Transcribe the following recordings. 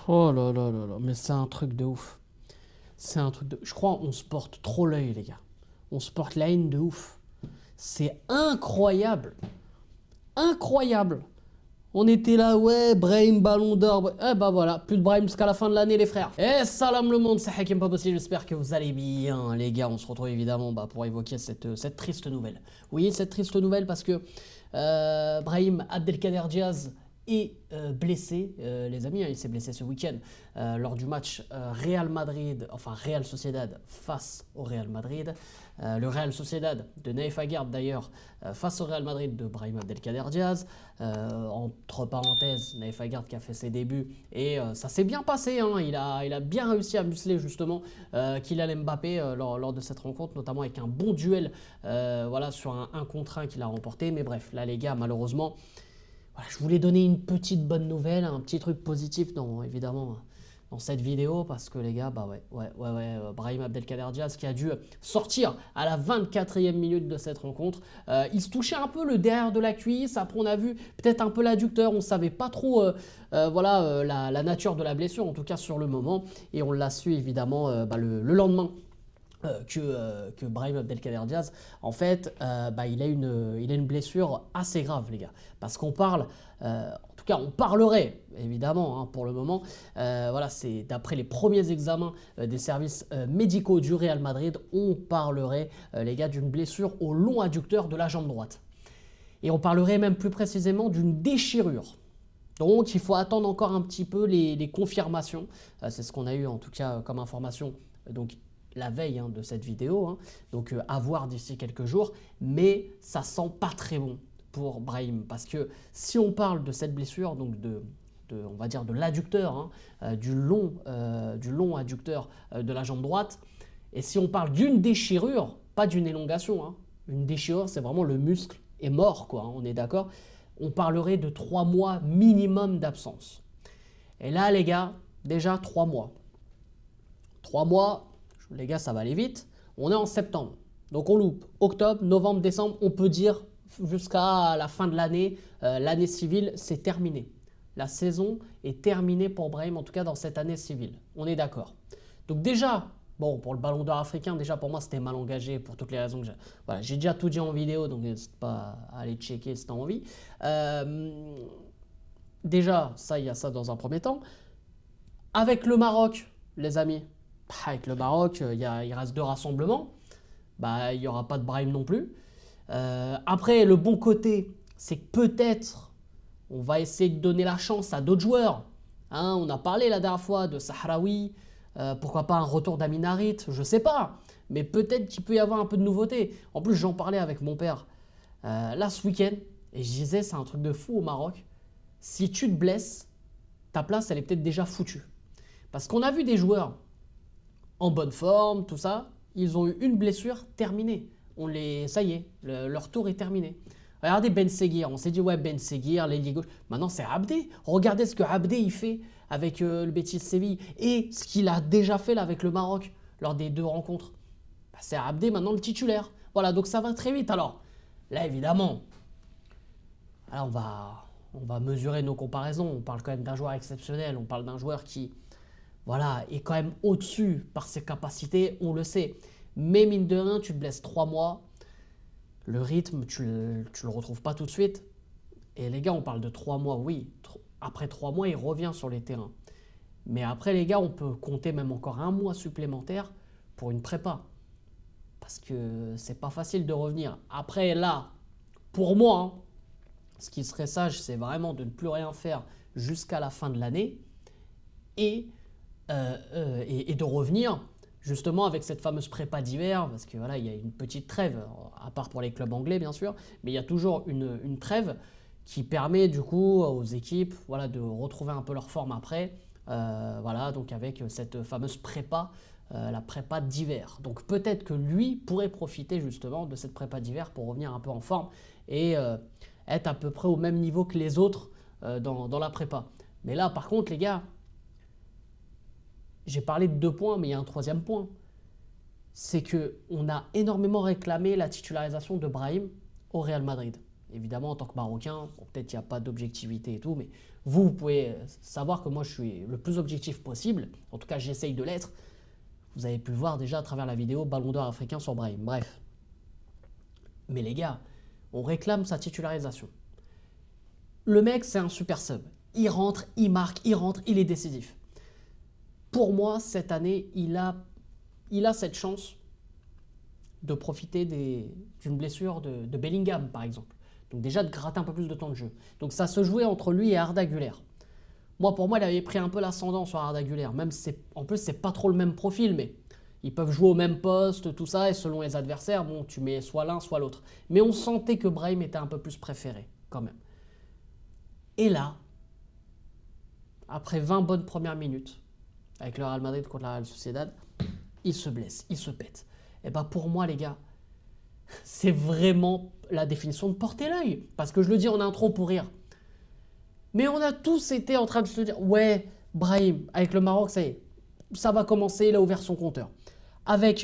Oh là là là là, mais c'est un truc de ouf. C'est un truc de... Je crois on se porte trop l'œil, les gars. On se porte la haine de ouf. C'est incroyable. Incroyable. On était là, ouais, Brahim, Ballon d'Or. Eh bah voilà, plus de Brahim jusqu'à la fin de l'année, les frères. Eh, salam le monde, c'est Hakim pas possible. J'espère que vous allez bien, les gars. On se retrouve évidemment pour évoquer cette triste nouvelle. Oui, cette triste nouvelle parce que Brahim Abdelkader Diaz est blessé, les amis. Il s'est blessé ce week-end lors du match Real Madrid, enfin Real Sociedad face au Real Madrid. Le Real Sociedad de Naïf Aguerd d'ailleurs face au Real Madrid de Brahim Abdelkader Diaz. Entre parenthèses, Naïf Aguerd qui a fait ses débuts et ça s'est bien passé. Hein. Il a bien réussi à muscler justement Kylian Mbappé lors de cette rencontre, notamment avec un bon duel voilà, sur un contre 1 qu'il a remporté. Mais bref, là les gars, malheureusement, voilà, je voulais donner une petite bonne nouvelle, un petit truc positif évidemment dans cette vidéo parce que les gars, bah Brahim Abdelkader Diaz qui a dû sortir à la 24e minute de cette rencontre. Il se touchait un peu le derrière de la cuisse. Après, on a vu peut-être un peu l'adducteur. On ne savait pas trop voilà, la nature de la blessure, en tout cas sur le moment. Et on l'a su évidemment le lendemain. Que Brahim Abdelkader Diaz, en fait, il a une blessure assez grave, les gars. Parce qu'on parle, en tout cas, on parlerait, évidemment, hein, pour le moment, voilà, c'est d'après les premiers examens des services médicaux du Real Madrid, on parlerait, les gars, d'une blessure au long adducteur de la jambe droite. Et on parlerait même plus précisément d'une déchirure. Donc, il faut attendre encore un petit peu les confirmations. C'est ce qu'on a eu, en tout cas, comme information. Donc, la veille de cette vidéo, hein. Donc à voir d'ici quelques jours, mais ça sent pas très bon pour Brahim, parce que si on parle de cette blessure, donc on va dire de l'adducteur, hein, du long adducteur de la jambe droite, et si on parle d'une déchirure, pas d'une élongation, hein, une déchirure c'est vraiment le muscle est mort, quoi, hein, on est d'accord, on parlerait de 3 mois minimum d'absence. Et là les gars, déjà 3 mois. 3 mois, les gars, ça va aller vite. On est en septembre. Donc on loupe octobre, novembre, décembre. On peut dire jusqu'à la fin de l'année, l'année civile, c'est terminé. La saison est terminée pour Brahim, en tout cas dans cette année civile. On est d'accord. Donc déjà, bon, pour le Ballon d'Or africain, déjà pour moi, c'était mal engagé pour toutes les raisons que j'ai. Voilà, j'ai déjà tout dit en vidéo, donc n'hésite pas à aller checker si tu as envie. Déjà, ça, il y a ça dans un premier temps. Avec le Maroc, les amis, avec le Maroc, il reste 2 rassemblements. Il n'y aura pas de Brahim non plus. Après, le bon côté, c'est que peut-être on va essayer de donner la chance à d'autres joueurs. Hein, on a parlé la dernière fois de Sahraoui. Pourquoi pas un retour d'Amin Harit, je ne sais pas. Mais peut-être qu'il peut y avoir un peu de nouveauté. En plus, j'en parlais avec mon père là ce week-end. Et je disais, c'est un truc de fou au Maroc. Si tu te blesses, ta place, elle est peut-être déjà foutue. Parce qu'on a vu des joueurs en bonne forme, tout ça, ils ont eu une blessure terminée. Ça y est, leur tour est terminé. Regardez Ben Seguir, on s'est dit ouais Ben Seguir, l'ailier gauche. Maintenant c'est Abdé. Regardez ce que Abdé il fait avec le Betis Séville et ce qu'il a déjà fait là avec le Maroc lors des 2 rencontres. C'est Abdé maintenant le titulaire. Voilà, donc ça va très vite. Alors là évidemment, là, on va mesurer nos comparaisons. On parle quand même d'un joueur exceptionnel. On parle d'un joueur qui voilà, est quand même au-dessus par ses capacités, on le sait. Mais mine de rien, tu te blesses 3 mois, le rythme, tu le retrouves pas tout de suite. Et les gars, on parle de 3 mois, oui. Après 3 mois, il revient sur les terrains. Mais après, les gars, on peut compter même encore 1 mois supplémentaire pour une prépa. Parce que c'est pas facile de revenir. Après, là, pour moi, hein, ce qui serait sage, c'est vraiment de ne plus rien faire jusqu'à la fin de l'année. Et de revenir justement avec cette fameuse prépa d'hiver, parce que voilà, il y a une petite trêve, à part pour les clubs anglais bien sûr, mais il y a toujours une trêve qui permet du coup aux équipes voilà, de retrouver un peu leur forme après, voilà, donc avec cette fameuse prépa, la prépa d'hiver. Donc peut-être que lui pourrait profiter justement de cette prépa d'hiver pour revenir un peu en forme et être à peu près au même niveau que les autres dans la prépa. Mais là par contre les gars, j'ai parlé de 2 points, mais il y a un 3e point. C'est qu'on a énormément réclamé la titularisation de Brahim au Real Madrid. évidemment, en tant que Marocain, bon, peut-être qu'il n'y a pas d'objectivité et tout, mais vous pouvez savoir que moi, je suis le plus objectif possible. En tout cas, j'essaye de l'être. Vous avez pu le voir déjà à travers la vidéo Ballon d'Or africain sur Brahim. Bref. Mais les gars, on réclame sa titularisation. Le mec, c'est un super sub. Il rentre, il marque, il rentre, il est décisif. Pour moi, cette année, il a cette chance de profiter d'une blessure de Bellingham, par exemple. Donc déjà, de gratter un peu plus de temps de jeu. Donc ça se jouait entre lui et Arda Güler. Moi, pour moi, il avait pris un peu l'ascendant sur Arda Güler. Même si, en plus, c'est pas trop le même profil, mais ils peuvent jouer au même poste, tout ça, et selon les adversaires, bon, tu mets soit l'un, soit l'autre. Mais on sentait que Brahim était un peu plus préféré, quand même. Et là, après 20 bonnes premières minutes, avec le Real Madrid contre la Real Sociedad, il se blesse, il se pète. Et bien pour moi, les gars, c'est vraiment la définition de porter l'œil. Parce que je le dis en intro pour rire. Mais on a tous été en train de se dire, ouais, Brahim, avec le Maroc, ça y est, ça va commencer, il a ouvert son compteur. Avec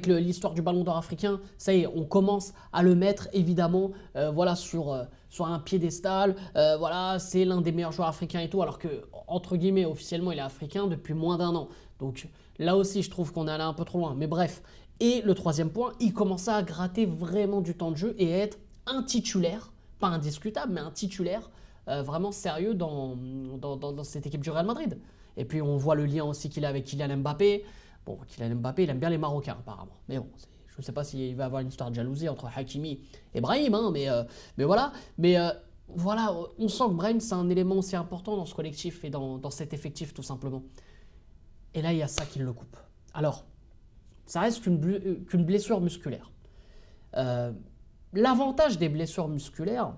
l'histoire du Ballon d'Or africain, ça y est, on commence à le mettre évidemment voilà, sur un piédestal. Voilà, c'est l'un des meilleurs joueurs africains et tout, alors que, entre guillemets, officiellement, il est africain depuis moins d'1 an. Donc là aussi, je trouve qu'on est allé un peu trop loin. Mais bref. Et le troisième point, il commençait à gratter vraiment du temps de jeu et à être un titulaire, pas indiscutable, mais un titulaire vraiment sérieux dans cette équipe du Real Madrid. Et puis on voit le lien aussi qu'il a avec Kylian Mbappé. Bon, Kylian Mbappé, il aime bien les Marocains apparemment. Mais bon, je ne sais pas s'il va y avoir une histoire de jalousie entre Hakimi et Brahim, hein, mais voilà. Mais voilà, on sent que Brahim, c'est un élément aussi important dans ce collectif et dans cet effectif tout simplement. Et là, il y a ça qui le coupe. Alors, ça reste qu'une blessure musculaire. L'avantage des blessures musculaires,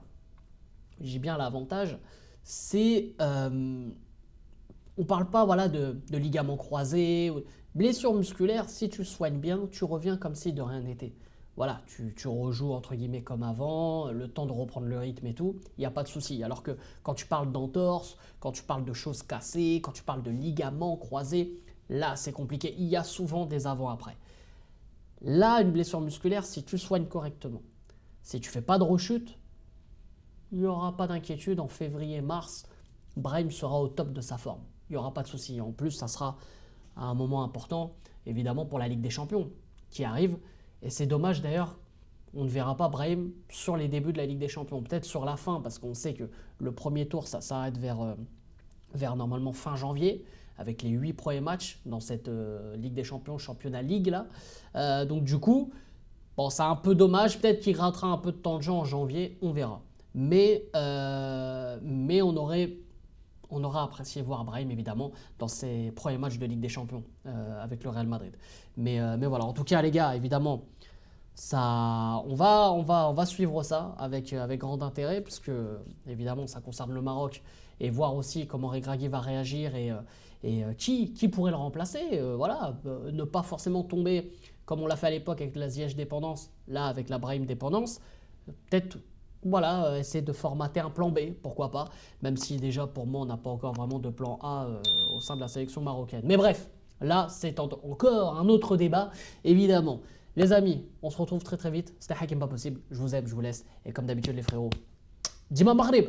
j'ai bien l'avantage, c'est on parle pas voilà, de ligaments croisés. Blessure musculaire, si tu soignes bien, tu reviens comme si de rien n'était. Voilà, tu rejoues entre guillemets comme avant, le temps de reprendre le rythme et tout, il n'y a pas de souci. Alors que quand tu parles d'entorse, quand tu parles de choses cassées, quand tu parles de ligaments croisés, là c'est compliqué. Il y a souvent des avant-après. Là, une blessure musculaire, si tu soignes correctement, si tu fais pas de rechute, il n'y aura pas d'inquiétude. En février, mars, Brahim sera au top de sa forme. Il n'y aura pas de souci. En plus, ça sera à un moment important, évidemment, pour la Ligue des Champions qui arrive. Et c'est dommage d'ailleurs, on ne verra pas Brahim sur les débuts de la Ligue des Champions. Peut-être sur la fin, parce qu'on sait que le premier tour, ça s'arrête vers normalement fin janvier, avec les 8 premiers matchs dans cette Ligue des Champions, Championnat Ligue là. Donc du coup, bon, c'est un peu dommage. Peut-être qu'il grattera un peu de temps de jeu en janvier, on verra. Mais on aura apprécié voir Brahim évidemment dans ses premiers matchs de Ligue des Champions avec le Real Madrid. Mais voilà, en tout cas les gars, évidemment, ça, on va suivre ça avec grand intérêt puisque évidemment ça concerne le Maroc et voir aussi comment Regragui va réagir et qui pourrait le remplacer. Voilà, ne pas forcément tomber comme on l'a fait à l'époque avec la Ziyech dépendance, là avec la Brahim dépendance. Peut-être voilà, essayer de formater un plan B, pourquoi pas, même si déjà pour moi on n'a pas encore vraiment de plan A au sein de la sélection marocaine. Mais bref, là c'est encore un autre débat, évidemment. Les amis, on se retrouve très très vite, c'était Hakim Pas Possible, je vous aime, je vous laisse, et comme d'habitude les frérots, Dima Maghrib.